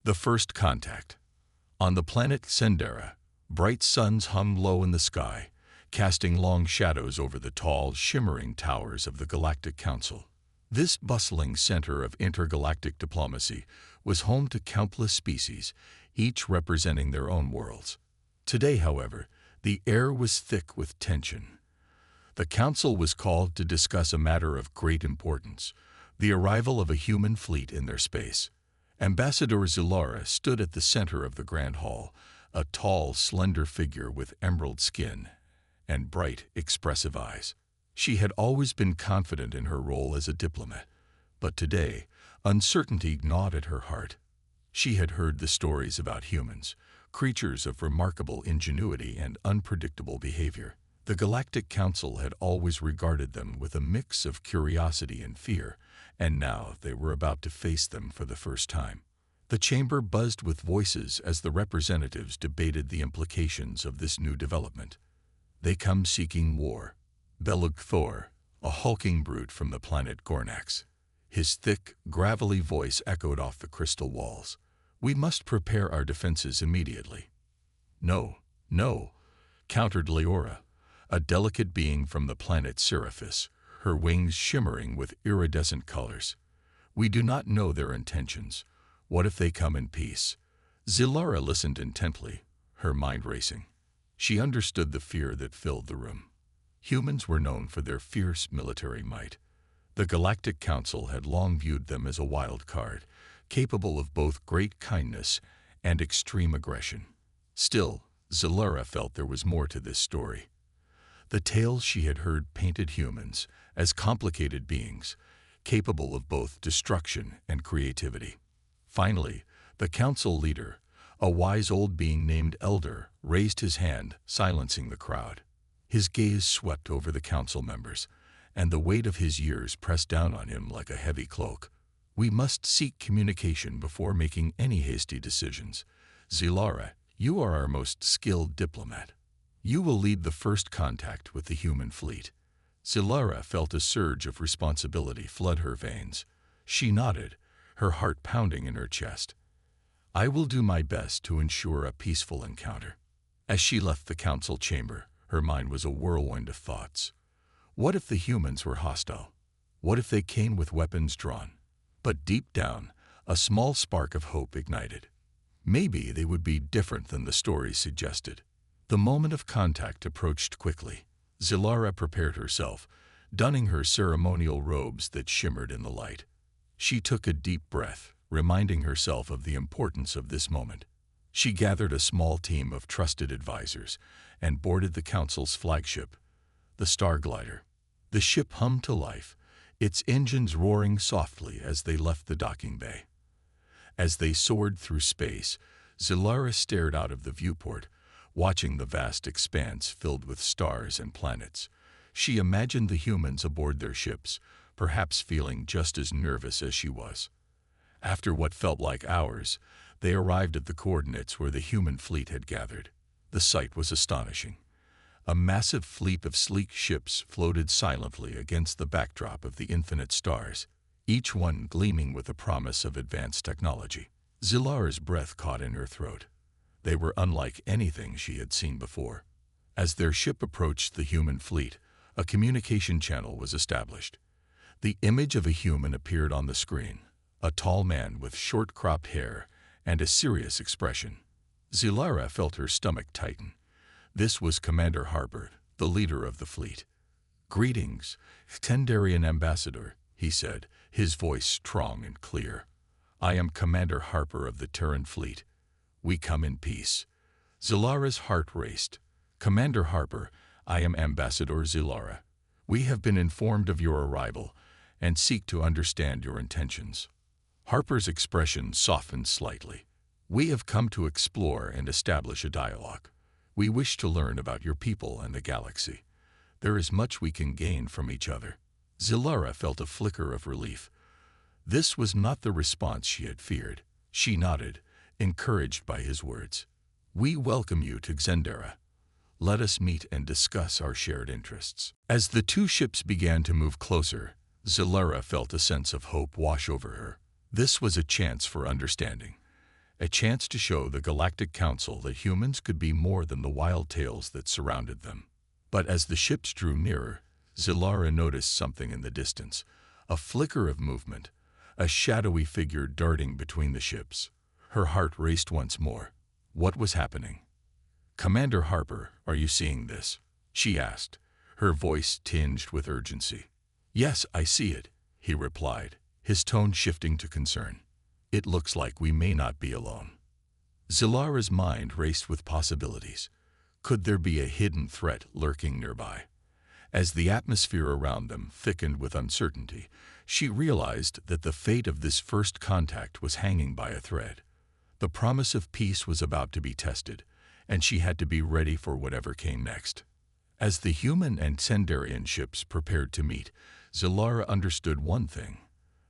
The First Contact. On the planet Sendera, bright suns hung low in the sky, casting long shadows over the tall, shimmering towers of the Galactic Council. This bustling center of intergalactic diplomacy was home to countless species, each representing their own worlds. Today, however, the air was thick with tension. The Council was called to discuss a matter of great importance: the arrival of a human fleet in their space. Ambassador Zilara stood at the center of the Grand Hall, a tall, slender figure with emerald skin and bright, expressive eyes. She had always been confident in her role as a diplomat, but today, uncertainty gnawed at her heart. She had heard the stories about humans, creatures of remarkable ingenuity and unpredictable behavior. The Galactic Council had always regarded them with a mix of curiosity and fear, and now they were about to face them for the first time. The chamber buzzed with voices as the representatives debated the implications of this new development. They come seeking war. Belug Thor, a hulking brute from the planet Gornax. His thick, gravelly voice echoed off the crystal walls. We must prepare our defenses immediately. No, no, countered Leora, a delicate being from the planet Seraphis, her wings shimmering with iridescent colors. We do not know their intentions. What if they come in peace? Zilara listened intently, her mind racing. She understood the fear that filled the room. Humans were known for their fierce military might. The Galactic Council had long viewed them as a wild card, capable of both great kindness and extreme aggression. Still, Zilara felt there was more to this story. The tales she had heard painted humans as complicated beings, capable of both destruction and creativity. Finally, the council leader, a wise old being named Elder, raised his hand, silencing the crowd. His gaze swept over the council members, and the weight of his years pressed down on him like a heavy cloak. We must seek communication before making any hasty decisions. Zilara, you are our most skilled diplomat. You will lead the first contact with the human fleet. Zilara felt a surge of responsibility flood her veins. She nodded, her heart pounding in her chest. I will do my best to ensure a peaceful encounter. As she left the council chamber, her mind was a whirlwind of thoughts. What if the humans were hostile? What if they came with weapons drawn? But deep down, a small spark of hope ignited. Maybe they would be different than the stories suggested. The moment of contact approached quickly. Zilara prepared herself, donning her ceremonial robes that shimmered in the light. She took a deep breath, reminding herself of the importance of this moment. She gathered a small team of trusted advisors and boarded the council's flagship, the Starglider. The ship hummed to life, its engines roaring softly as they left the docking bay. As they soared through space, Zilara stared out of the viewport, watching the vast expanse filled with stars and planets. She imagined the humans aboard their ships, perhaps feeling just as nervous as she was. After what felt like hours, they arrived at the coordinates where the human fleet had gathered. The sight was astonishing. A massive fleet of sleek ships floated silently against the backdrop of the infinite stars, each one gleaming with the promise of advanced technology. Zilara's breath caught in her throat. They were unlike anything she had seen before. As their ship approached the human fleet, a communication channel was established. The image of a human appeared on the screen, a tall man with short-cropped hair and a serious expression. Zilara felt her stomach tighten. This was Commander Harper, the leader of the fleet. "Greetings, Tendarian Ambassador," he said, his voice strong and clear. "I am Commander Harper of the Terran fleet. We come in peace." Zilara's heart raced. "Commander Harper, I am Ambassador Zilara. We have been informed of your arrival and seek to understand your intentions." Harper's expression softened slightly. "We have come to explore and establish a dialogue. We wish to learn about your people and the galaxy. There is much we can gain from each other." Zilara felt a flicker of relief. This was not the response she had feared. She nodded, encouraged by his words. "We welcome you to Xendera. Let us meet and discuss our shared interests." As the two ships began to move closer, Zilara felt a sense of hope wash over her. This was a chance for understanding. a chance to show the Galactic Council that humans could be more than the wild tales that surrounded them. But as the ships drew nearer, Zilara noticed something in the distance, a flicker of movement, a shadowy figure darting between the ships. Her heart raced once more. What was happening? "Commander Harper, are you seeing this?" she asked, her voice tinged with urgency. "Yes, I see it," he replied, his tone shifting to concern. "It looks like we may not be alone." Zilara's mind raced with possibilities. Could there be a hidden threat lurking nearby? As the atmosphere around them thickened with uncertainty, she realized that the fate of this first contact was hanging by a thread. The promise of peace was about to be tested, and she had to be ready for whatever came next. As the human and Sendarian ships prepared to meet, Zilara understood one thing.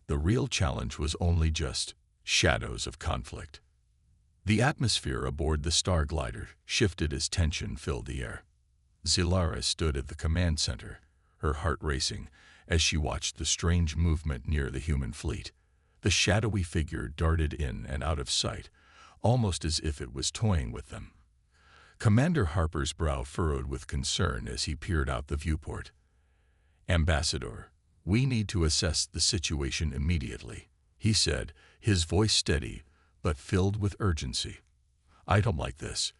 The real challenge was only just shadows of conflict. The atmosphere aboard the star glider shifted as tension filled the air. Zilara stood at the command center, her heart racing, as she watched the strange movement near the human fleet. The shadowy figure darted in and out of sight, almost as if it was toying with them. Commander Harper's brow furrowed with concern as he peered out the viewport. "Ambassador, we need to assess the situation immediately," he said, his voice steady but filled with urgency. "I don't like this.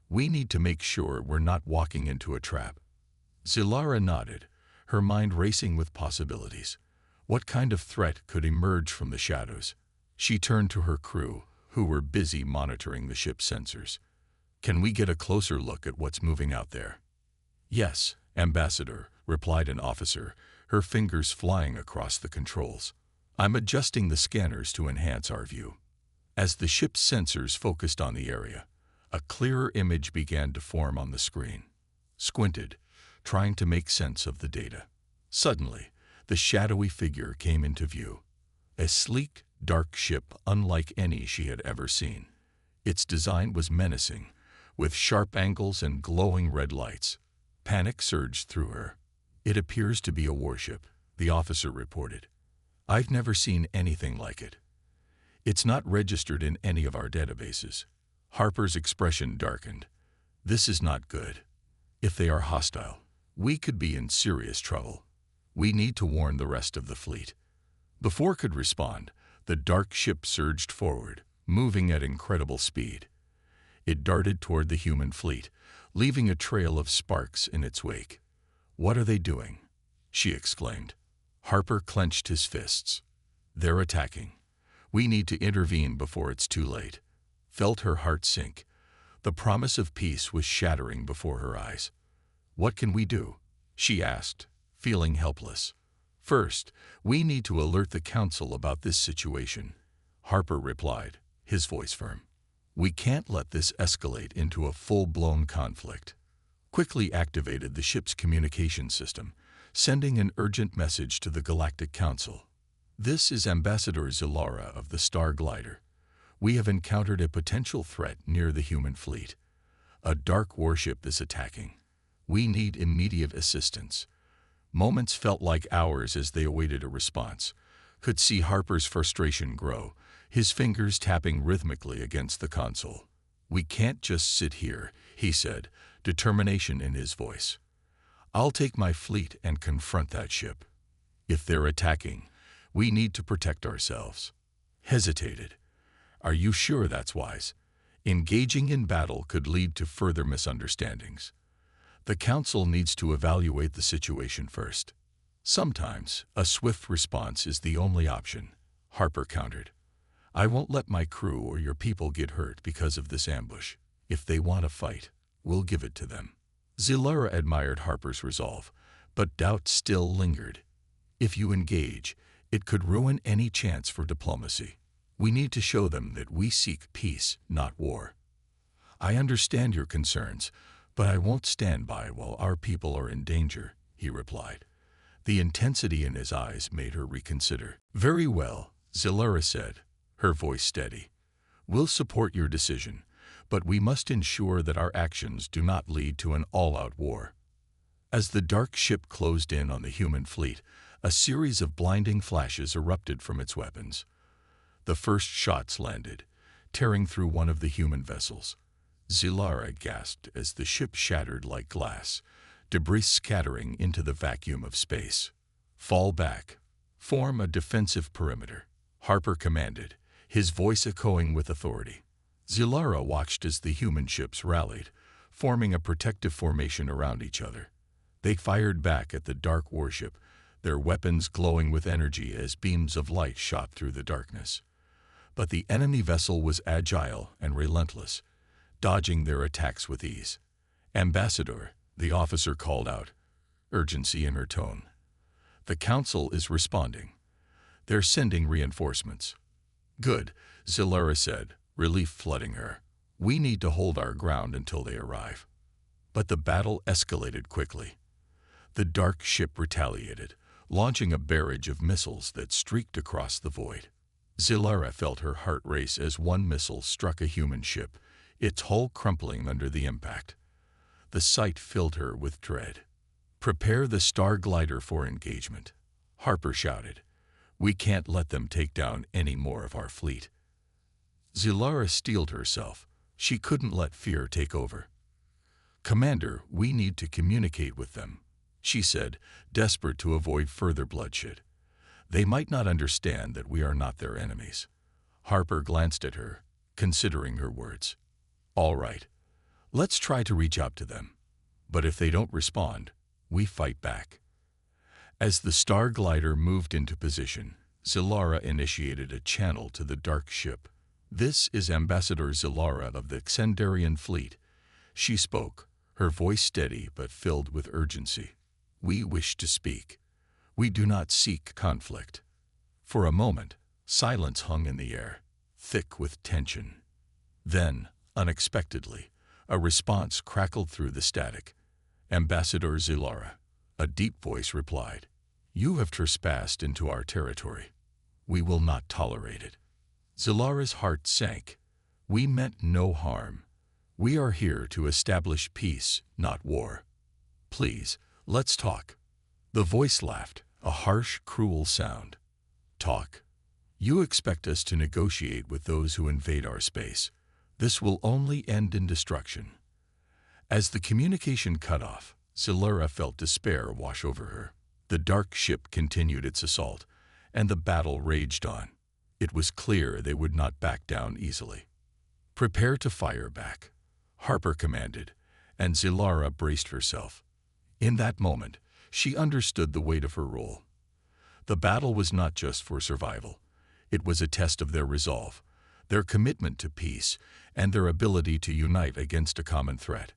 We need to make sure we're not walking into a trap." Zilara nodded, her mind racing with possibilities. What kind of threat could emerge from the shadows? She turned to her crew, who were busy monitoring the ship's sensors. "Can we get a closer look at what's moving out there?" "Yes, Ambassador," replied an officer, her fingers flying across the controls. "I'm adjusting the scanners to enhance our view." As the ship's sensors focused on the area, a clearer image began to form on the screen. Squinted, trying to make sense of the data. Suddenly, the shadowy figure came into view. A sleek, dark ship unlike any she had ever seen. Its design was menacing, with sharp angles and glowing red lights. Panic surged through her. "It appears to be a warship," the officer reported. "I've never seen anything like it. It's not registered in any of our databases." Harper's expression darkened. "This is not good. If they are hostile, we could be in serious trouble. We need to warn the rest of the fleet." Before could respond, the dark ship surged forward, moving at incredible speed. It darted toward the human fleet, leaving a trail of sparks in its wake. "What are they doing?" she exclaimed. Harper clenched his fists. "They're attacking. We need to intervene before it's too late." Felt her heart sink. The promise of peace was shattering before her eyes. "What can we do?" she asked, feeling helpless. "First, we need to alert the council about this situation," Harper replied, his voice firm. "We can't let this escalate into a full-blown conflict." Quickly activated the ship's communication system, sending an urgent message to the Galactic Council. "This is Ambassador Zilara of the Star Glider. We have encountered a potential threat near the human fleet. A dark warship is attacking. We need immediate assistance." Moments felt like hours as they awaited a response. Could see Harper's frustration grow, his fingers tapping rhythmically against the console. "We can't just sit here," he said, determination in his voice. "I'll take my fleet and confront that ship. If they're attacking, we need to protect ourselves." Hesitated. "Are you sure that's wise? Engaging in battle could lead to further misunderstandings. The Council needs to evaluate the situation first." "Sometimes a swift response is the only option," Harper countered. "I won't let my crew or your people get hurt because of this ambush. If they want to fight, we'll give it to them." Zilara admired Harper's resolve, but doubt still lingered. "If you engage, it could ruin any chance for diplomacy. We need to show them that we seek peace, not war." "I understand your concerns, but I won't stand by while our people are in danger," he replied. The intensity in his eyes made her reconsider. "Very well," Zilara said, her voice steady. "We'll support your decision, but we must ensure that our actions do not lead to an all-out war." As the dark ship closed in on the human fleet, a series of blinding flashes erupted from its weapons. The first shots landed, tearing through one of the human vessels. Zilara gasped as the ship shattered like glass, debris scattering into the vacuum of space. "Fall back. Form a defensive perimeter," Harper commanded, his voice echoing with authority. Zilara watched as the human ships rallied, forming a protective formation around each other. They fired back at the dark warship, their weapons glowing with energy as beams of light shot through the darkness. But the enemy vessel was agile and relentless, dodging their attacks with ease. "Ambassador," the officer called out, urgency in her tone. "The Council is responding. They're sending reinforcements." "Good," Zilara said, relief flooding her. "We need to hold our ground until they arrive." But the battle escalated quickly. The dark ship retaliated, launching a barrage of missiles that streaked across the void. Zilara felt her heart race as one missile struck a human ship, its hull crumpling under the impact. The sight filled her with dread. "Prepare the Star Glider for engagement," Harper shouted. "We can't let them take down any more of our fleet." Zilara steeled herself. She couldn't let fear take over. "Commander, we need to communicate with them," she said, desperate to avoid further bloodshed. "They might not understand that we are not their enemies." Harper glanced at her, considering her words. "All right, let's try to reach out to them. But if they don't respond, we fight back." As the Star Glider moved into position, Zilara initiated a channel to the dark ship. "This is Ambassador Zilara of the Xandarian fleet," she spoke, her voice steady but filled with urgency. "We wish to speak. We do not seek conflict." For a moment, silence hung in the air, thick with tension. Then, unexpectedly, a response crackled through the static. "Ambassador Zilara," a deep voice replied, "you have trespassed into our territory. We will not tolerate it." Zilara's heart sank. "We meant no harm. We are here to establish peace, not war. Please, let's talk." The voice laughed, a harsh, cruel sound. "Talk? You expect us to negotiate with those who invade our space. This will only end in destruction." As the communication cut off, Zilara felt despair wash over her. The dark ship continued its assault, and the battle raged on. It was clear they would not back down easily. "Prepare to fire back," Harper commanded, and Zilara braced herself. In that moment, she understood the weight of her role. The battle was not just for survival. It was a test of their resolve, their commitment to peace, and their ability to unite against a common threat.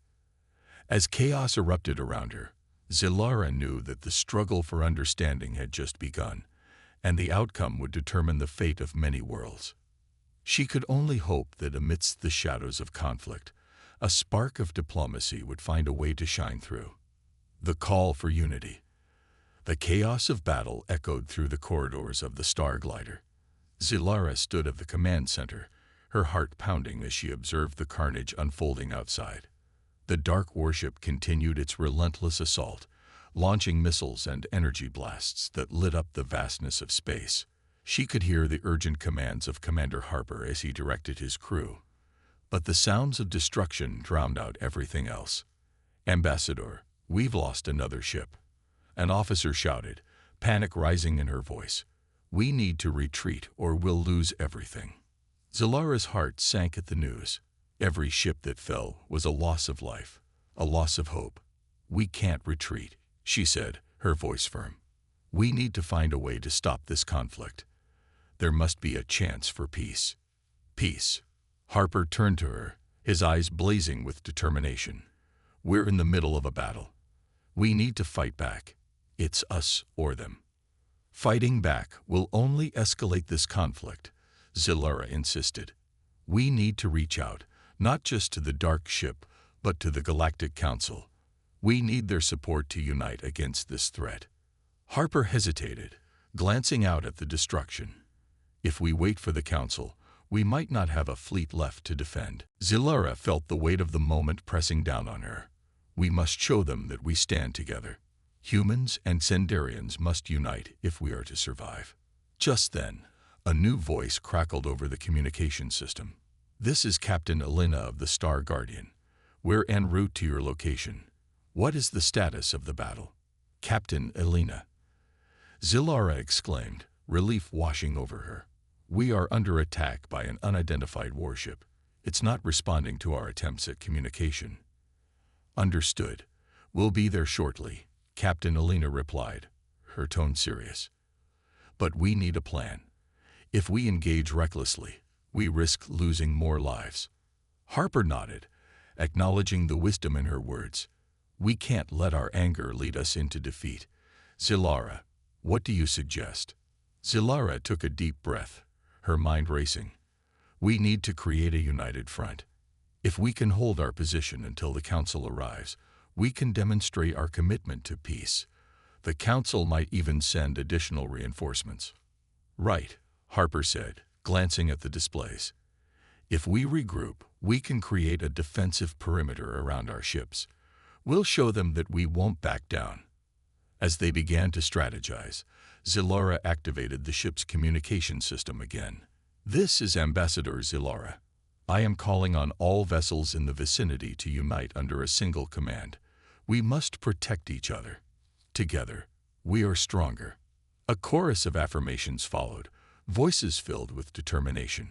As chaos erupted around her, Zilara knew that the struggle for understanding had just begun, and the outcome would determine the fate of many worlds. She could only hope that amidst the shadows of conflict, a spark of diplomacy would find a way to shine through. The call for unity. The chaos of battle echoed through the corridors of the Star Glider. Zilara stood at the command center, her heart pounding as she observed the carnage unfolding outside. The dark warship continued its relentless assault, launching missiles and energy blasts that lit up the vastness of space. She could hear the urgent commands of Commander Harper as he directed his crew. But the sounds of destruction drowned out everything else. "Ambassador, we've lost another ship," an officer shouted, panic rising in her voice. "We need to retreat or we'll lose everything." Zilara's heart sank at the news. Every ship that fell was a loss of life, a loss of hope. "We can't retreat," she said, her voice firm. "We need to find a way to stop this conflict. There must be a chance for peace." "Peace." Harper turned to her, his eyes blazing with determination. "We're in the middle of a battle. We need to fight back. It's us or them." "Fighting back will only escalate this conflict," Zilara insisted. "We need to reach out, not just to the dark ship, but to the Galactic Council. We need their support to unite against this threat." Harper hesitated, glancing out at the destruction. "If we wait for the Council, we might not have a fleet left to defend." Zilara felt the weight of the moment pressing down on her. "We must show them that we stand together. Humans and Xandarians must unite if we are to survive." Just then, a new voice crackled over the communication system. This is Captain Elena of the Star Guardian. We're en route to your location. What is the status of the battle? Captain Elena. Zilara exclaimed, relief washing over her. We are under attack by an unidentified warship. It's not responding to our attempts at communication. Understood. We'll be there shortly, Captain Elena replied, her tone serious. But we need a plan. If we engage recklessly, we risk losing more lives. Harper nodded, acknowledging the wisdom in her words. We can't let our anger lead us into defeat. Zilara, what do you suggest? Zilara took a deep breath, her mind racing. We need to create a united front. If we can hold our position until the Council arrives, we can demonstrate our commitment to peace. The Council might even send additional reinforcements. Right, Harper said, glancing at the displays. If we regroup, we can create a defensive perimeter around our ships. We'll show them that we won't back down. As they began to strategize, Zilara activated the ship's communication system again. This is Ambassador Zilara. I am calling on all vessels in the vicinity to unite under a single command. We must protect each other. Together, we are stronger. A chorus of affirmations followed, voices filled with determination.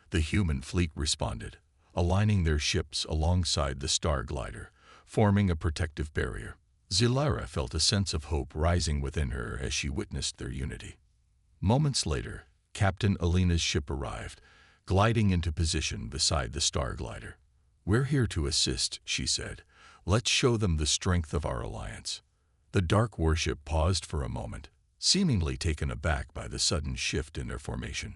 The human fleet responded, aligning their ships alongside the star glider, forming a protective barrier. Zilara felt a sense of hope rising within her as she witnessed their unity. Moments later, Captain Elena's ship arrived, gliding into position beside the star glider. We're here to assist, she said. Let's show them the strength of our alliance. The dark warship paused for a moment, seemingly taken aback by the sudden shift in their formation.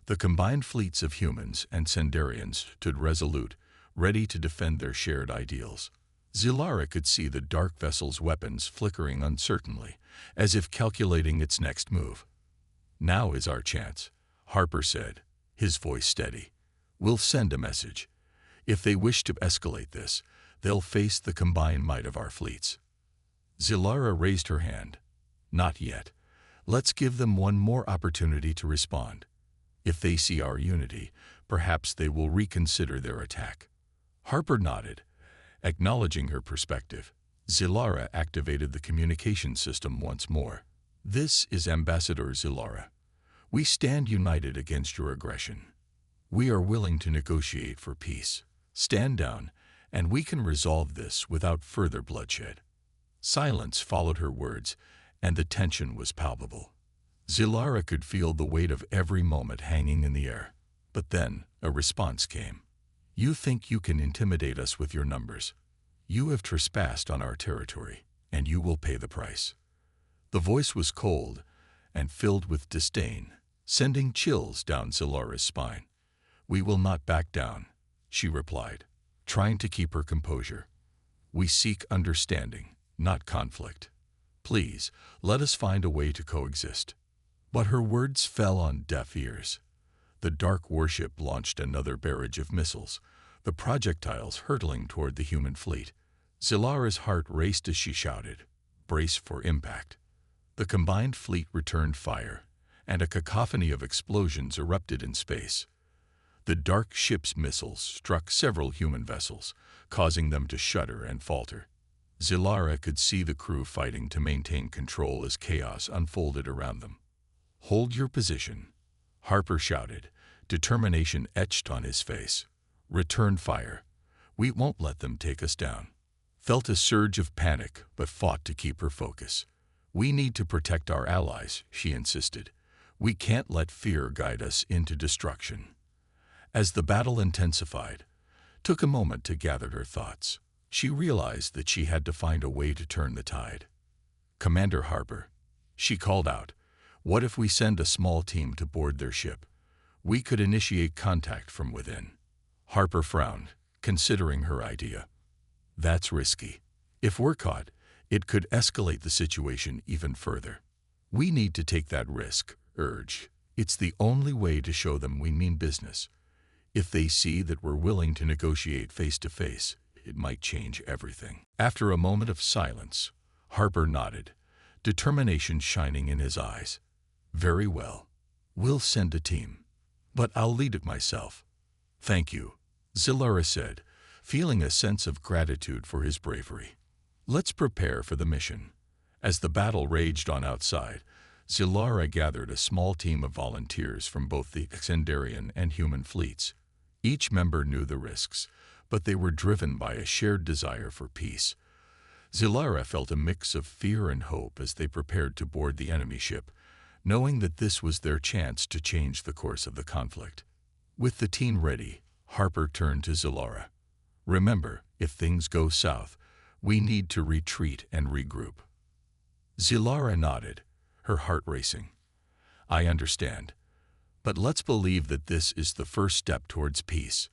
The combined fleets of humans and Sendarians stood resolute, ready to defend their shared ideals. Zilara could see the dark vessel's weapons flickering uncertainly, as if calculating its next move. Now is our chance, Harper said, his voice steady. We'll send a message. If they wish to escalate this, they'll face the combined might of our fleets. Zilara raised her hand. Not yet. Let's give them one more opportunity to respond. If they see our unity, perhaps they will reconsider their attack. Harper nodded, acknowledging her perspective. Zilara activated the communication system once more. This is Ambassador Zilara. We stand united against your aggression. We are willing to negotiate for peace. Stand down, and we can resolve this without further bloodshed. Silence followed her words, and the tension was palpable. Zilara could feel the weight of every moment hanging in the air. But then, a response came. You think you can intimidate us with your numbers. You have trespassed on our territory, and you will pay the price. The voice was cold and filled with disdain, sending chills down Zilara's spine. We will not back down, she replied, trying to keep her composure. We seek understanding, not conflict. Please, let us find a way to coexist. But her words fell on deaf ears. The dark warship launched another barrage of missiles, the projectiles hurtling toward the human fleet. Zilara's heart raced as she shouted, "Brace for impact." The combined fleet returned fire, and a cacophony of explosions erupted in space. The dark ship's missiles struck several human vessels, causing them to shudder and falter. Zilara could see the crew fighting to maintain control as chaos unfolded around them. Hold your position, Harper shouted, determination etched on his face. Return fire. We won't let them take us down. Felt a surge of panic, but fought to keep her focus. We need to protect our allies, she insisted. We can't let fear guide us into destruction. As the battle intensified, took a moment to gather her thoughts. She realized that she had to find a way to turn the tide. Commander Harper, she called out, what if we send a small team to board their ship? We could initiate contact from within. Harper frowned, considering her idea. That's risky. If we're caught, it could escalate the situation even further. We need to take that risk, urged. It's the only way to show them we mean business. If they see that we're willing to negotiate face to face, it might change everything. After a moment of silence, Harper nodded, determination shining in his eyes. Very well. We'll send a team, but I'll lead it myself. "Thank you," Zilara said, feeling a sense of gratitude for his bravery. "Let's prepare for the mission." As the battle raged on outside, Zilara gathered a small team of volunteers from both the Exendarian and human fleets. Each member knew the risks, but they were driven by a shared desire for peace. Zilara felt a mix of fear and hope as they prepared to board the enemy ship, knowing that this was their chance to change the course of the conflict. With the team ready, Harper turned to Zilara. "Remember, if things go south, we need to retreat and regroup." Zilara nodded, her heart racing. "I understand. But let's believe that this is the first step towards peace."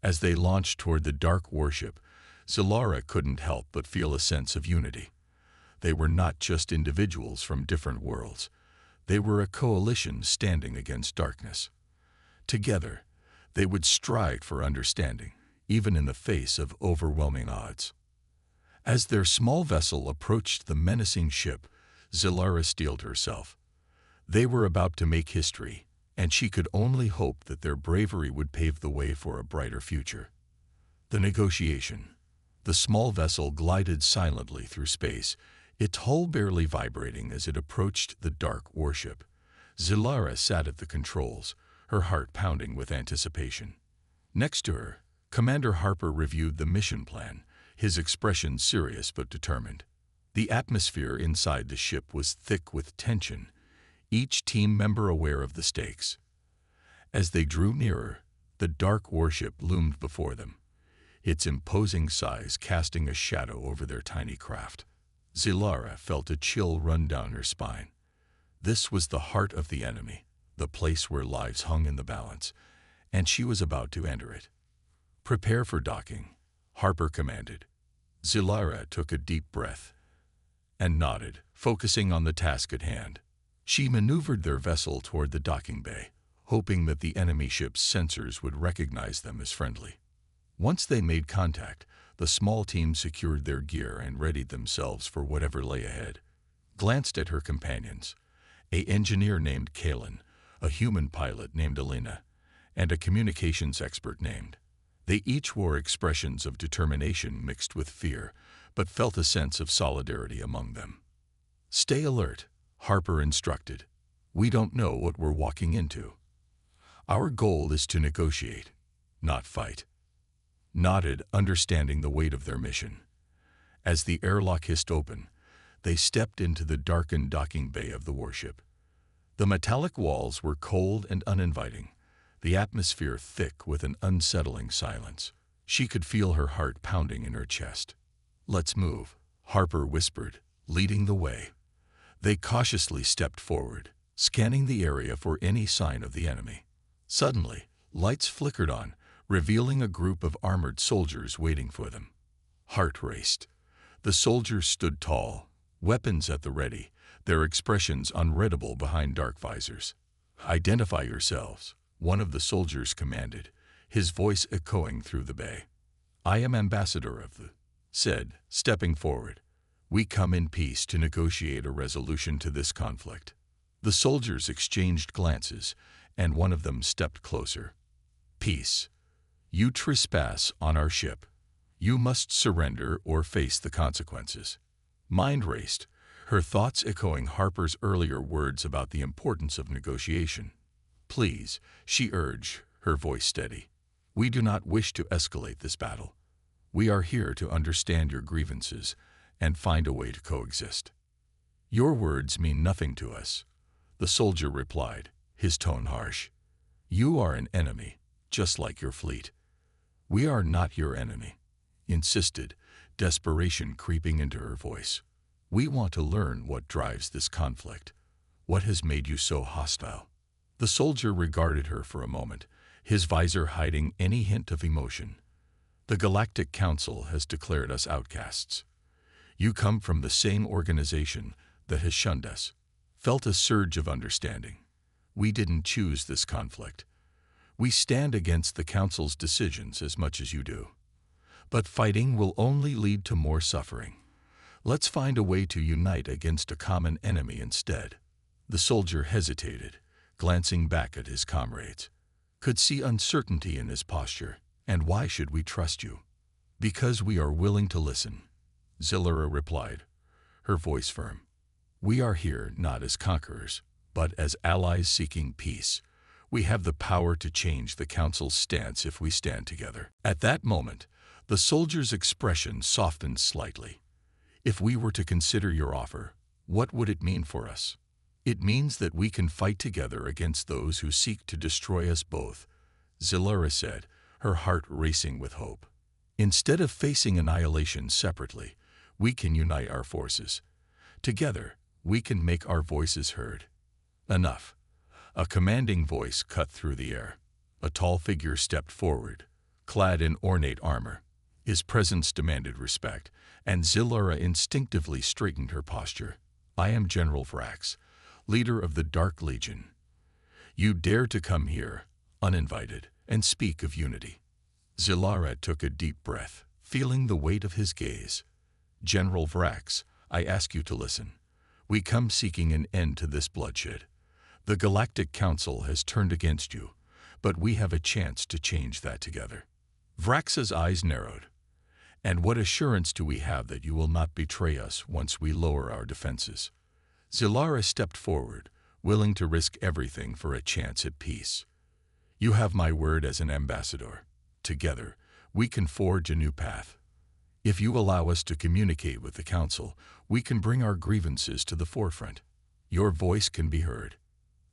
As they launched toward the dark warship, Zilara couldn't help but feel a sense of unity. They were not just individuals from different worlds. They were a coalition standing against darkness. Together, they would strive for understanding, even in the face of overwhelming odds. As their small vessel approached the menacing ship, Zilara steeled herself. They were about to make history, and she could only hope that their bravery would pave the way for a brighter future. The negotiation. The small vessel glided silently through space, its hull barely vibrating as it approached the dark warship. Zilara sat at the controls, her heart pounding with anticipation. Next to her, Commander Harper reviewed the mission plan, his expression serious but determined. The atmosphere inside the ship was thick with tension, each team member aware of the stakes. As they drew nearer, the dark warship loomed before them, its imposing size casting a shadow over their tiny craft. Zilara felt a chill run down her spine. This was the heart of the enemy, the place where lives hung in the balance, and she was about to enter it. "Prepare for docking," Harper commanded. Zilara took a deep breath and nodded, focusing on the task at hand. She maneuvered their vessel toward the docking bay, hoping that the enemy ship's sensors would recognize them as friendly. Once they made contact, the small team secured their gear and readied themselves for whatever lay ahead. Glanced at her companions, an engineer named Kalen, a human pilot named Alina, and a communications expert named. They each wore expressions of determination mixed with fear, but felt a sense of solidarity among them. "Stay alert," Harper instructed. "We don't know what we're walking into. Our goal is to negotiate, not fight." Nodded, understanding the weight of their mission. As the airlock hissed open, they stepped into the darkened docking bay of the warship. The metallic walls were cold and uninviting, the atmosphere thick with an unsettling silence. She could feel her heart pounding in her chest. "Let's move," Harper whispered, leading the way. They cautiously stepped forward, scanning the area for any sign of the enemy. Suddenly, lights flickered on, revealing a group of armored soldiers waiting for them. Heart raced. The soldiers stood tall, weapons at the ready, their expressions unreadable behind dark visors. "Identify yourselves," one of the soldiers commanded, his voice echoing through the bay. "I am ambassador of the," said, stepping forward. "We come in peace to negotiate a resolution to this conflict." The soldiers exchanged glances, and one of them stepped closer. "Peace. You trespass on our ship. You must surrender or face the consequences." Mind raced, her thoughts echoing Harper's earlier words about the importance of negotiation. "Please," she urged, her voice steady. "We do not wish to escalate this battle. We are here to understand your grievances and find a way to coexist." "Your words mean nothing to us," the soldier replied, his tone harsh. "You are an enemy, just like your fleet." "We are not your enemy," insisted, desperation creeping into her voice. "We want to learn what drives this conflict. What has made you so hostile?" The soldier regarded her for a moment, his visor hiding any hint of emotion. "The Galactic Council has declared us outcasts. You come from the same organization that has shunned us." Felt a surge of understanding. "We didn't choose this conflict. We stand against the Council's decisions as much as you do. But fighting will only lead to more suffering. Let's find a way to unite against a common enemy instead." The soldier hesitated, glancing back at his comrades. could see uncertainty in his posture. And why should we trust you? Because we are willing to listen, Zilura replied, her voice firm. We are here not as conquerors, but as allies seeking peace. We have the power to change the Council's stance if we stand together. At that moment, the soldier's expression softened slightly. If we were to consider your offer, what would it mean for us? It means that we can fight together against those who seek to destroy us both, Zilura said, her heart racing with hope. Instead of facing annihilation separately, we can unite our forces. Together, we can make our voices heard. Enough. A commanding voice cut through the air. A tall figure stepped forward, clad in ornate armor. His presence demanded respect, and Zilura instinctively straightened her posture. I am General Vrax, leader of the Dark Legion. You dare to come here, uninvited, and speak of unity. Zilura took a deep breath, feeling the weight of his gaze. General Vrax, I ask you to listen. We come seeking an end to this bloodshed. The Galactic Council has turned against you, but we have a chance to change that together. Vrax's eyes narrowed. And what assurance do we have that you will not betray us once we lower our defenses? Zilura stepped forward, willing to risk everything for a chance at peace. You have my word as an ambassador. Together, we can forge a new path. If you allow us to communicate with the Council, we can bring our grievances to the forefront. Your voice can be heard.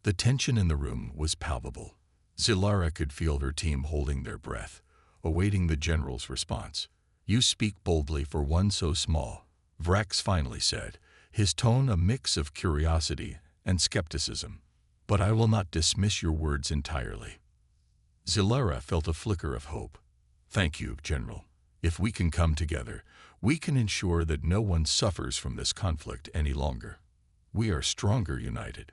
The tension in the room was palpable. Zilura could feel her team holding their breath, awaiting the general's response. You speak boldly for one so small, Vrax finally said, his tone a mix of curiosity and skepticism. But I will not dismiss your words entirely. Zilura felt a flicker of hope. Thank you, General. If we can come together, we can ensure that no one suffers from this conflict any longer. We are stronger united.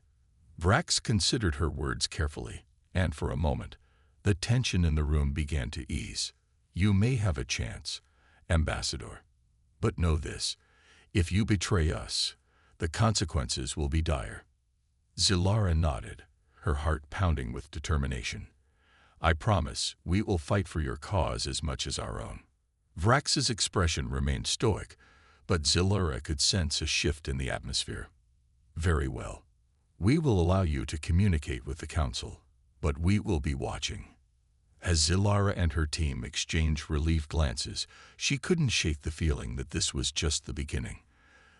Vrax considered her words carefully, and for a moment, the tension in the room began to ease. You may have a chance, Ambassador. But know this, if you betray us, the consequences will be dire. Zilura nodded, her heart pounding with determination. I promise we will fight for your cause as much as our own. Vrax's expression remained stoic, but Zilura could sense a shift in the atmosphere. Very well. We will allow you to communicate with the Council, but we will be watching. As Zilura and her team exchanged relieved glances, she couldn't shake the feeling that this was just the beginning.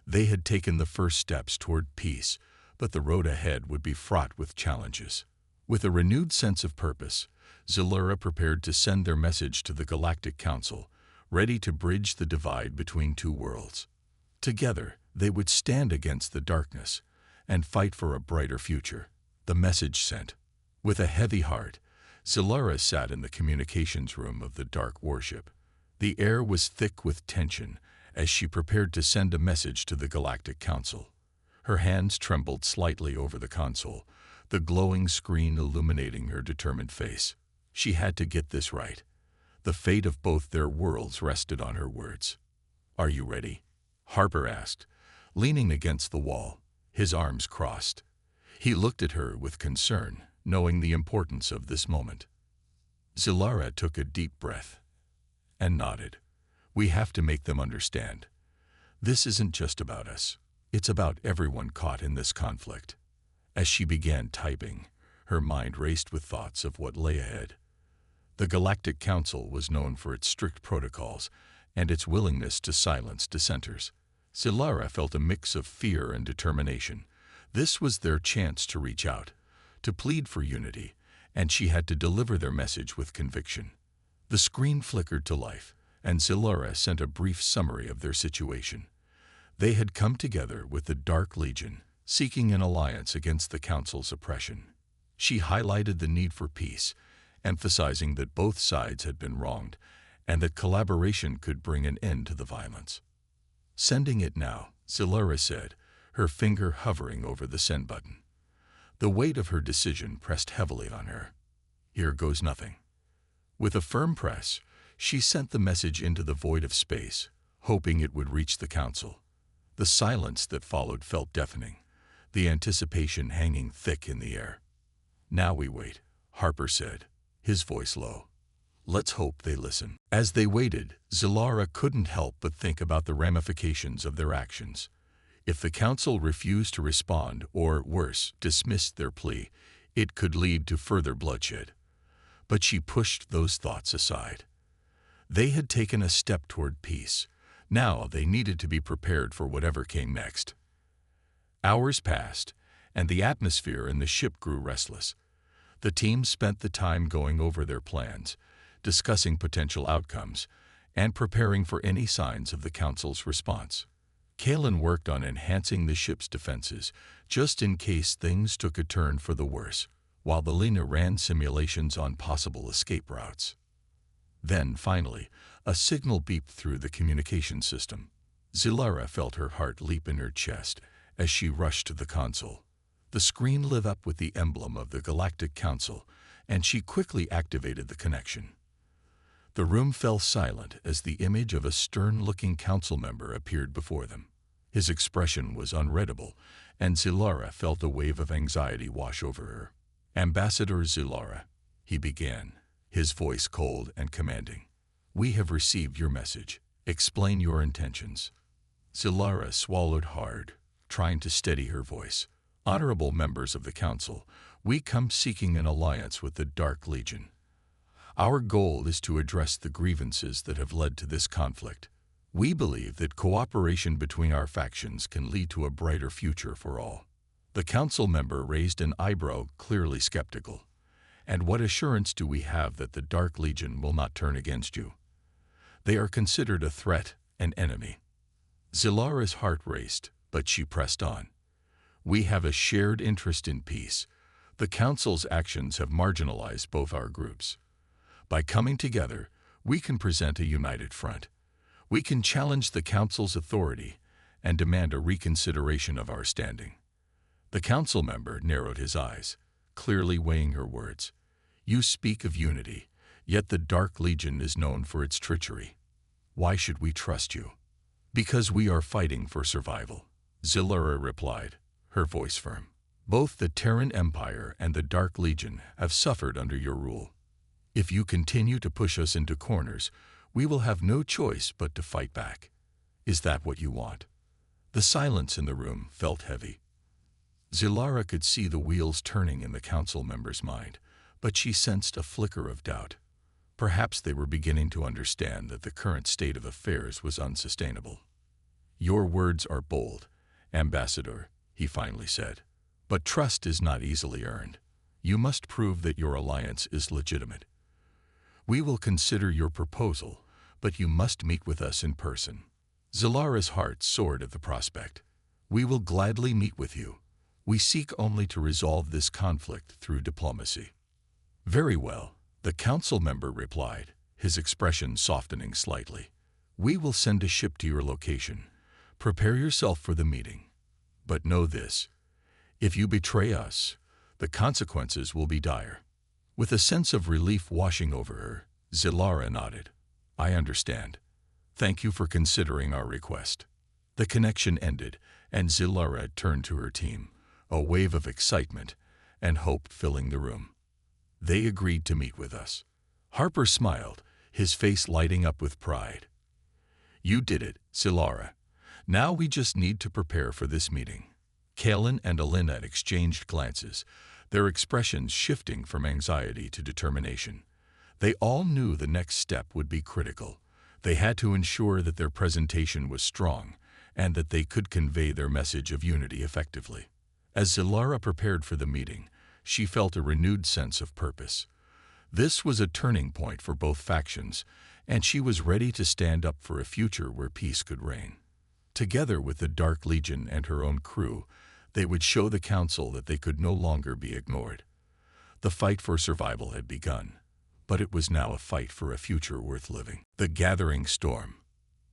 They had taken the first steps toward peace, but the road ahead would be fraught with challenges. With a renewed sense of purpose, Zilura prepared to send their message to the Galactic Council, ready to bridge the divide between two worlds. Together, they would stand against the darkness and fight for a brighter future. The message sent. With a heavy heart, Zilura sat in the communications room of the Dark Warship. The air was thick with tension as she prepared to send a message to the Galactic Council. Her hands trembled slightly over the console, the glowing screen illuminating her determined face. She had to get this right. The fate of both their worlds rested on her words. Are you ready? Harper asked, leaning against the wall, his arms crossed. He looked at her with concern, knowing the importance of this moment. Zilura took a deep breath and nodded. We have to make them understand. This isn't just about us. It's about everyone caught in this conflict. As she began typing, her mind raced with thoughts of what lay ahead. The Galactic Council was known for its strict protocols and its willingness to silence dissenters. Zilura felt a mix of fear and determination. This was their chance to reach out, to plead for unity, and she had to deliver their message with conviction. The screen flickered to life, and Zilura sent a brief summary of their situation. They had come together with the Dark Legion, seeking an alliance against the Council's oppression. She highlighted the need for peace, emphasizing that both sides had been wronged and that collaboration could bring an end to the violence. Sending it now, Zilura said, her finger hovering over the send button. The weight of her decision pressed heavily on her. Here goes nothing. With a firm press, she sent the message into the void of space, hoping it would reach the Council. The silence that followed felt deafening, the anticipation hanging thick in the air. Now we wait, Harper said, his voice low. "Let's hope they listen." As they waited, Zilara couldn't help but think about the ramifications of their actions. If the council refused to respond or, worse, dismissed their plea, it could lead to further bloodshed. But she pushed those thoughts aside. They had taken a step toward peace. Now they needed to be prepared for whatever came next. Hours passed, and the atmosphere in the ship grew restless. The team spent the time going over their plans, discussing potential outcomes, and preparing for any signs of the Council's response. Kalen worked on enhancing the ship's defenses, just in case things took a turn for the worse, while Belina ran simulations on possible escape routes. Then, finally, a signal beeped through the communication system. Zilara felt her heart leap in her chest as she rushed to the console. The screen lit up with the emblem of the Galactic Council, and she quickly activated the connection. The room fell silent as the image of a stern-looking council member appeared before them. His expression was unreadable, and Zilara felt a wave of anxiety wash over her. "Ambassador Zilara," he began, his voice cold and commanding. "We have received your message. Explain your intentions." Zilara swallowed hard, trying to steady her voice. "Honorable members of the Council, we come seeking an alliance with the Dark Legion. Our goal is to address the grievances that have led to this conflict. We believe that cooperation between our factions can lead to a brighter future for all." The council member raised an eyebrow, clearly skeptical. "And what assurance do we have that the Dark Legion will not turn against you? They are considered a threat, an enemy." Zilara's heart raced, but she pressed on. "We have a shared interest in peace. The Council's actions have marginalized both our groups. By coming together, we can present a united front. We can challenge the Council's authority and demand a reconsideration of our standing." The council member narrowed his eyes, clearly weighing her words. "You speak of unity, yet the Dark Legion is known for its treachery. Why should we trust you?" "Because we are fighting for survival," Zilara replied, her voice firm. "Both the Terran Empire and the Dark Legion have suffered under your rule. If you continue to push us into corners, we will have no choice but to fight back. Is that what you want?" The silence in the room felt heavy. Zilara could see the wheels turning in the council member's mind, but she sensed a flicker of doubt. Perhaps they were beginning to understand that the current state of affairs was unsustainable. "Your words are bold, Ambassador," he finally said. "But trust is not easily earned. You must prove that your alliance is legitimate. We will consider your proposal, but you must meet with us in person." Zilara's heart soared at the prospect. "We will gladly meet with you. We seek only to resolve this conflict through diplomacy." "Very well," the council member replied, his expression softening slightly. "We will send a ship to your location. Prepare yourself for the meeting. But know this: if you betray us, the consequences will be dire." With a sense of relief washing over her, Zilara nodded. "I understand. Thank you for considering our request." The connection ended, and Zilara turned to her team, a wave of excitement and hope filling the room. "They agreed to meet with us." Harper smiled, his face lighting up with pride. "You did it, Zilara. Now we just need to prepare for this meeting." Kalen and Alina exchanged glances, their expressions shifting from anxiety to determination. They all knew the next step would be critical. They had to ensure that their presentation was strong and that they could convey their message of unity effectively. As Zilara prepared for the meeting, she felt a renewed sense of purpose. This was a turning point for both factions, and she was ready to stand up for a future where peace could reign. Together with the Dark Legion and her own crew, they would show the Council that they could no longer be ignored. The fight for survival had begun, but it was now a fight for a future worth living. The gathering storm.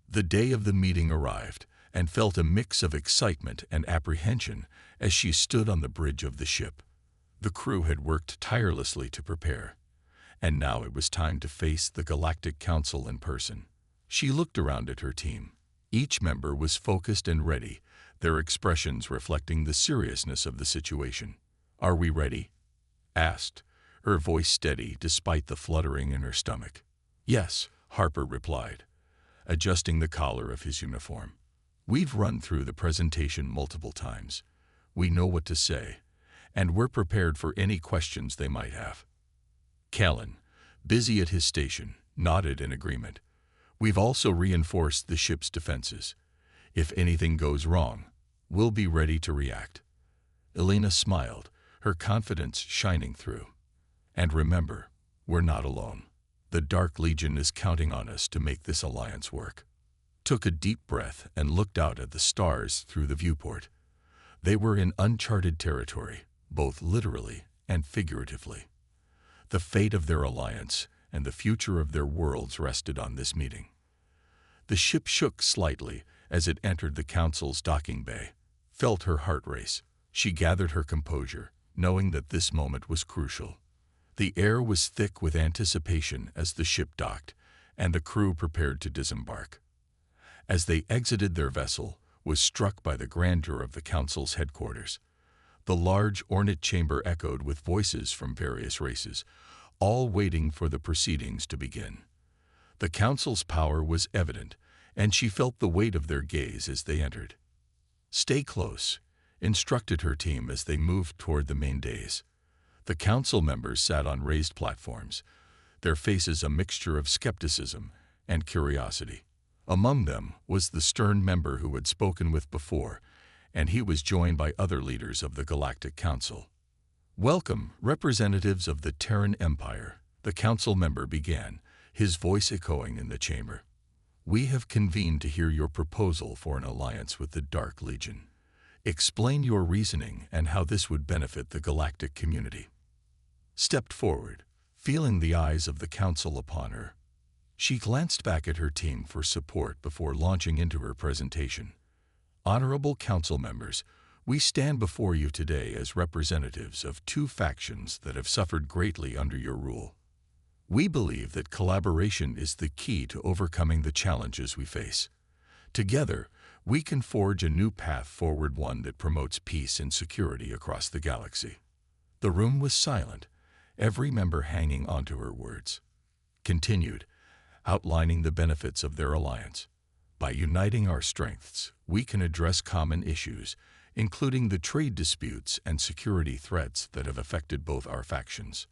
The day of the meeting arrived, and felt a mix of excitement and apprehension as she stood on the bridge of the ship. The crew had worked tirelessly to prepare, and now it was time to face the Galactic Council in person. She looked around at her team. Each member was focused and ready, their expressions reflecting the seriousness of the situation. "Are we ready?" asked, her voice steady despite the fluttering in her stomach. "Yes," Harper replied, adjusting the collar of his uniform. "We've run through the presentation multiple times. We know what to say, and we're prepared for any questions they might have." Callan, busy at his station, nodded in agreement. "We've also reinforced the ship's defenses. If anything goes wrong, we'll be ready to react." Elena smiled, her confidence shining through. "And remember, we're not alone. The Dark Legion is counting on us to make this alliance work." Took a deep breath and looked out at the stars through the viewport. They were in uncharted territory, both literally and figuratively. The fate of their alliance and the future of their worlds rested on this meeting. The ship shook slightly as it entered the Council's docking bay. Felt her heart race. She gathered her composure, knowing that this moment was crucial. The air was thick with anticipation as the ship docked, and the crew prepared to disembark. As they exited their vessel, was struck by the grandeur of the Council's headquarters. The large, ornate chamber echoed with voices from various races, all waiting for the proceedings to begin. The Council's power was evident, and she felt the weight of their gaze as they entered. "Stay close," instructed her team as they moved toward the main dais. The Council members sat on raised platforms, their faces a mixture of skepticism and curiosity. Among them was the stern member who had spoken with before, and he was joined by other leaders of the Galactic Council. "Welcome, representatives of the Terran Empire," the Council member began, his voice echoing in the chamber. "We have convened to hear your proposal for an alliance with the Dark Legion. Explain your reasoning and how this would benefit the galactic community." Stepped forward, feeling the eyes of the Council upon her. She glanced back at her team for support before launching into her presentation. "Honorable Council members, we stand before you today as representatives of two factions that have suffered greatly under your rule. We believe that collaboration is the key to overcoming the challenges we face. Together, we can forge a new path forward, one that promotes peace and security across the galaxy." The room was silent, every member hanging onto her words. Continued, outlining the benefits of their alliance. "By uniting our strengths, we can address common issues, including the trade disputes and security threats that have affected both our factions.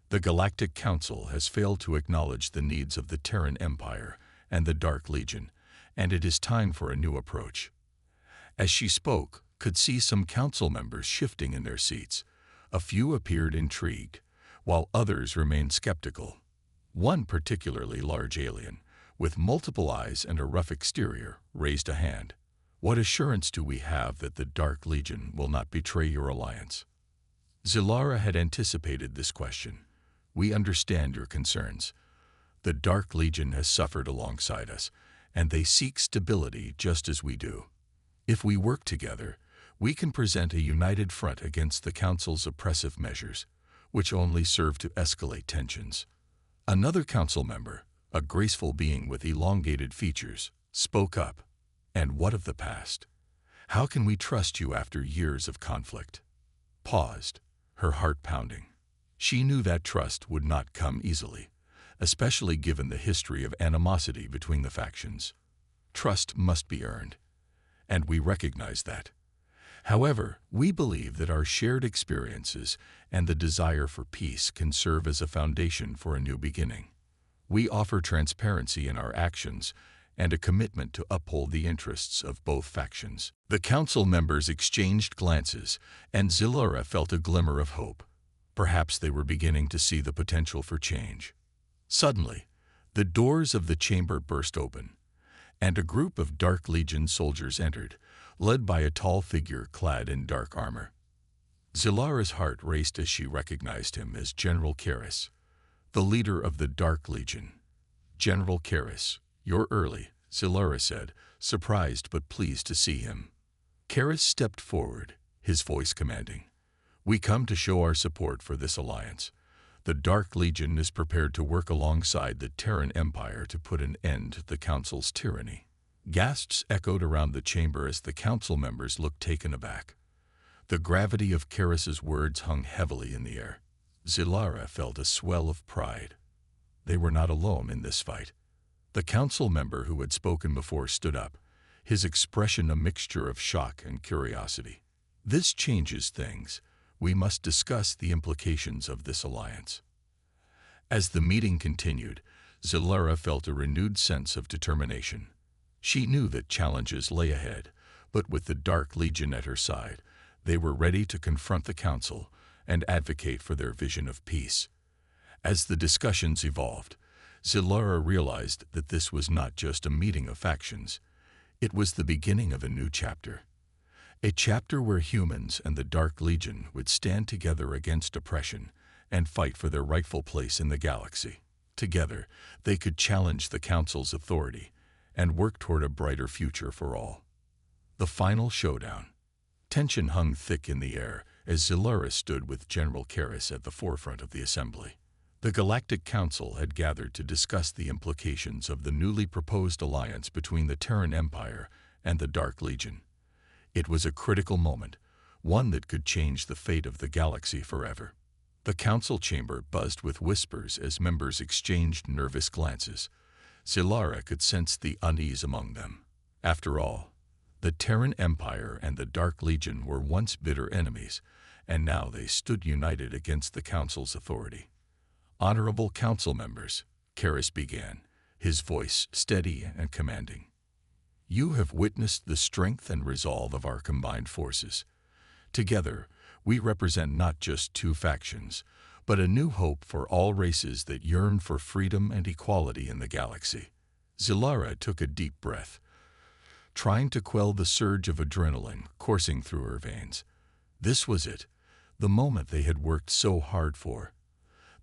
The Galactic Council has failed to acknowledge the needs of the Terran Empire and the Dark Legion, and it is time for a new approach." As she spoke, could see some Council members shifting in their seats. A few appeared intrigued, while others remained skeptical. One particularly large alien, with multiple eyes and a rough exterior, raised a hand. "What assurance do we have that the Dark Legion will not betray your alliance?" Zilara had anticipated this question. "We understand your concerns. The Dark Legion has suffered alongside us, and they seek stability just as we do. If we work together, we can present a united front against the Council's oppressive measures, which only serve to escalate tensions." Another Council member, a graceful being with elongated features, spoke up. "And what of the past? How can we trust you after years of conflict?" Paused, her heart pounding. She knew that trust would not come easily, especially given the history of animosity between the factions. Trust must be earned, and we recognize that. However, we believe that our shared experiences and the desire for peace can serve as a foundation for a new beginning. We offer transparency in our actions and a commitment to uphold the interests of both factions. The Council members exchanged glances, and Zilara felt a glimmer of hope. Perhaps they were beginning to see the potential for change. Suddenly, the doors of the chamber burst open, and a group of Dark Legion soldiers entered, led by a tall figure clad in dark armor. Zilara's heart raced as she recognized him as General Karis, the leader of the Dark Legion. "General Karis, you're early," Zilara said, surprised but pleased to see him. Karis stepped forward, his voice commanding. "We come to show our support for this alliance. The Dark Legion is prepared to work alongside the Terran Empire to put an end to the Council's tyranny." Gasps echoed around the chamber as the Council members looked taken aback. The gravity of Karis's words hung heavily in the air. Zilara felt a swell of pride. They were not alone in this fight. The council member who had spoken before stood up, his expression a mixture of shock and curiosity. This changes things. We must discuss the implications of this alliance. As the meeting continued, Zilara felt a renewed sense of determination. She knew that challenges lay ahead, but with the Dark Legion at her side, they were ready to confront the council and advocate for their vision of peace. As the discussions evolved, Zilara realized that this was not just a meeting of factions. It was the beginning of a new chapter. A chapter where humans and the Dark Legion would stand together against oppression and fight for their rightful place in the galaxy. Together, they could challenge the Council's authority and work toward a brighter future for all. The final showdown. Tension hung thick in the air as Zilara stood with General Karis at the forefront of the assembly. The Galactic Council had gathered to discuss the implications of the newly proposed alliance between the Terran Empire and the Dark Legion. It was a critical moment, one that could change the fate of the galaxy forever. The council chamber buzzed with whispers as members exchanged nervous glances. Zilara could sense the unease among them. After all, the Terran Empire and the Dark Legion were once bitter enemies, and now they stood united against the council's authority. "Honorable council members," Karis began, his voice steady and commanding. "You have witnessed the strength and resolve of our combined forces. Together, we represent not just two factions, but a new hope for all races that yearn for freedom and equality in the galaxy." Zilara took a deep breath, trying to quell the surge of adrenaline coursing through her veins. This was it, the moment they had worked so hard for.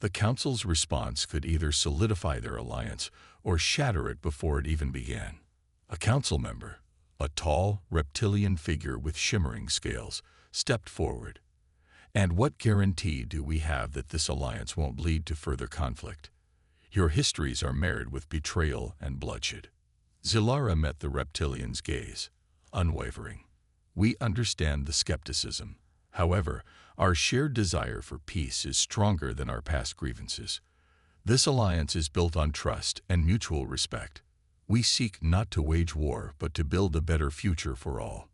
The Council's response could either solidify their alliance or shatter it before it even began. A council member, a tall, reptilian figure with shimmering scales, stepped forward. "And what guarantee do we have that this alliance won't lead to further conflict? Your histories are marred with betrayal and bloodshed." Zilara met the reptilian's gaze, unwavering. "We understand the skepticism. However, our shared desire for peace is stronger than our past grievances. This alliance is built on trust and mutual respect. We seek not to wage war, but to build a better future for all."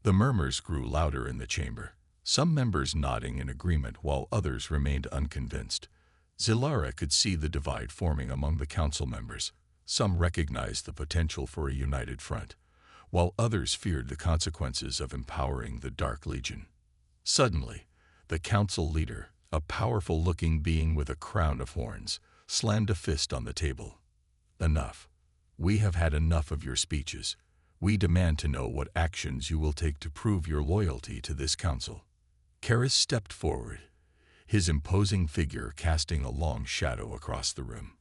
The murmurs grew louder in the chamber, some members nodding in agreement while others remained unconvinced. Zilara could see the divide forming among the council members. Some recognized the potential for a united front, while others feared the consequences of empowering the Dark Legion. Suddenly, the council leader, a powerful-looking being with a crown of horns, slammed a fist on the table. "Enough. We have had enough of your speeches. We demand to know what actions you will take to prove your loyalty to this council." Karis stepped forward, his imposing figure casting a long shadow across the room.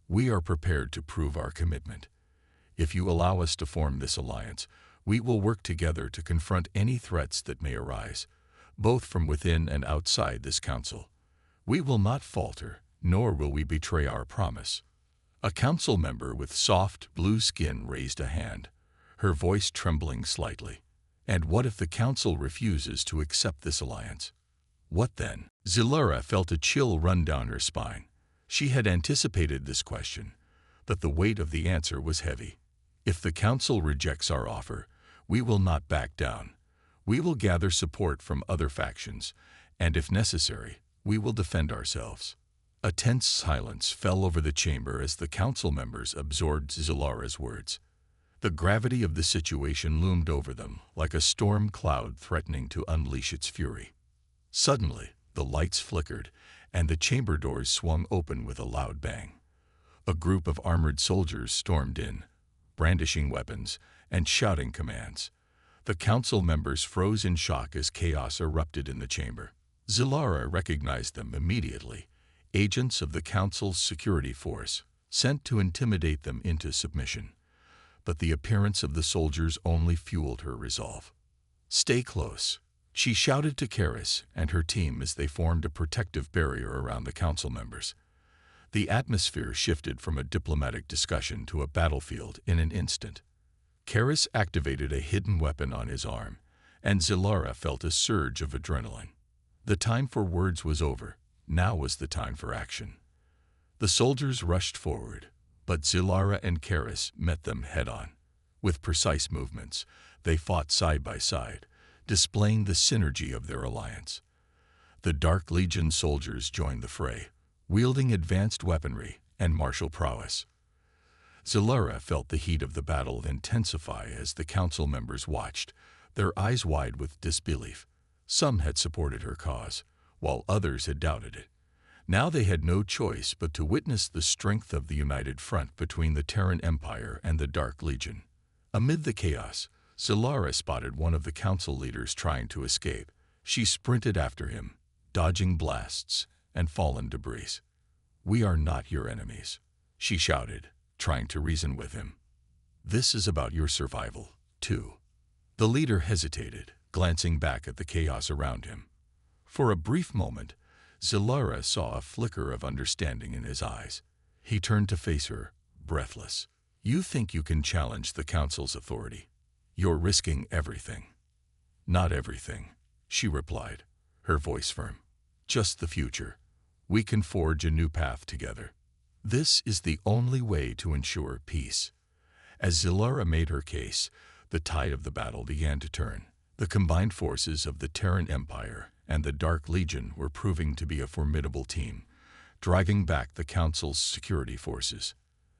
"We are prepared to prove our commitment. If you allow us to form this alliance, we will work together to confront any threats that may arise, both from within and outside this council. We will not falter, nor will we betray our promise." A council member with soft, blue skin raised a hand, her voice trembling slightly. "And what if the council refuses to accept this alliance? What then?" Zilara felt a chill run down her spine. She had anticipated this question, but the weight of the answer was heavy. "If the council rejects our offer, we will not back down. We will gather support from other factions, and if necessary, we will defend ourselves." A tense silence fell over the chamber as the council members absorbed Zilara's words. The gravity of the situation loomed over them like a storm cloud threatening to unleash its fury. Suddenly, the lights flickered, and the chamber doors swung open with a loud bang. A group of armored soldiers stormed in, brandishing weapons and shouting commands. The council members froze in shock as chaos erupted in the chamber. Zilara recognized them immediately, agents of the council's security force, sent to intimidate them into submission. But the appearance of the soldiers only fueled her resolve. "Stay close," she shouted to Karis and her team as they formed a protective barrier around the council members. The atmosphere shifted from a diplomatic discussion to a battlefield in an instant. Karis activated a hidden weapon on his arm, and Zilara felt a surge of adrenaline. The time for words was over. Now was the time for action. The soldiers rushed forward, but Zilara and Karis met them head-on. With precise movements, they fought side by side, displaying the synergy of their alliance. The Dark Legion soldiers joined the fray, wielding advanced weaponry and martial prowess. Zilara felt the heat of the battle intensify as the council members watched, their eyes wide with disbelief. Some had supported her cause, while others had doubted it. Now they had no choice but to witness the strength of the united front between the Terran Empire and the Dark Legion. Amid the chaos, Zilara spotted one of the council leaders trying to escape. She sprinted after him, dodging blasts and fallen debris. "We are not your enemies," she shouted, trying to reason with him. "This is about your survival, too." The leader hesitated, glancing back at the chaos around him. For a brief moment, Zilara saw a flicker of understanding in his eyes. He turned to face her, breathless. "You think you can challenge the Council's authority? You're risking everything." "Not everything," she replied, her voice firm. "Just the future. We can forge a new path together. This is the only way to ensure peace." As Zilara made her case, the tide of the battle began to turn. The combined forces of the Terran Empire and the Dark Legion were proving to be a formidable team, driving back the Council's security forces.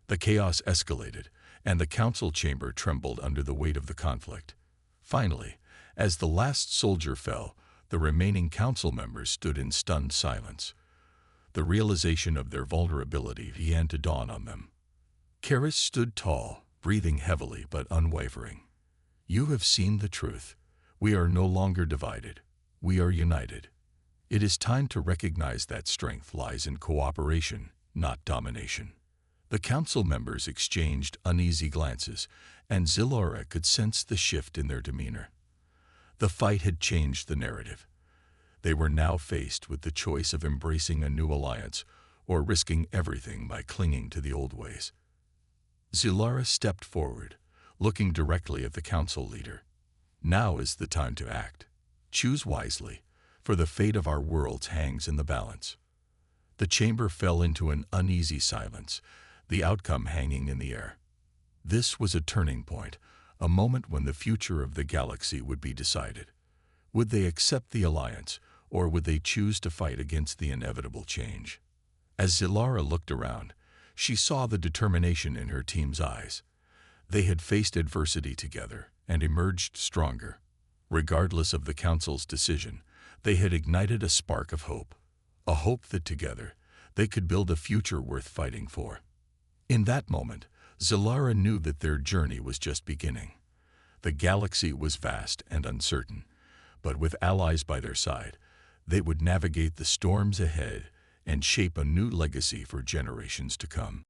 The chaos escalated, and the Council chamber trembled under the weight of the conflict. Finally, as the last soldier fell, the remaining Council members stood in stunned silence. The realization of their vulnerability began to dawn on them. Karis stood tall, breathing heavily but unwavering. "You have seen the truth. We are no longer divided. We are united. It is time to recognize that strength lies in cooperation, not domination." The council members exchanged uneasy glances, and Zilara could sense the shift in their demeanor. The fight had changed the narrative. They were now faced with the choice of embracing a new alliance or risking everything by clinging to the old ways. Zilara stepped forward, looking directly at the council leader. "Now is the time to act. Choose wisely, for the fate of our worlds hangs in the balance." The chamber fell into an uneasy silence, the outcome hanging in the air. This was a turning point, a moment when the future of the galaxy would be decided. Would they accept the alliance, or would they choose to fight against the inevitable change? As Zilara looked around, she saw the determination in her team's eyes. They had faced adversity together and emerged stronger. Regardless of the Council's decision, they had ignited a spark of hope, a hope that together they could build a future worth fighting for. In that moment, Zilara knew that their journey was just beginning. The galaxy was vast and uncertain, but with allies by their side, they would navigate the storms ahead and shape a new legacy for generations to come.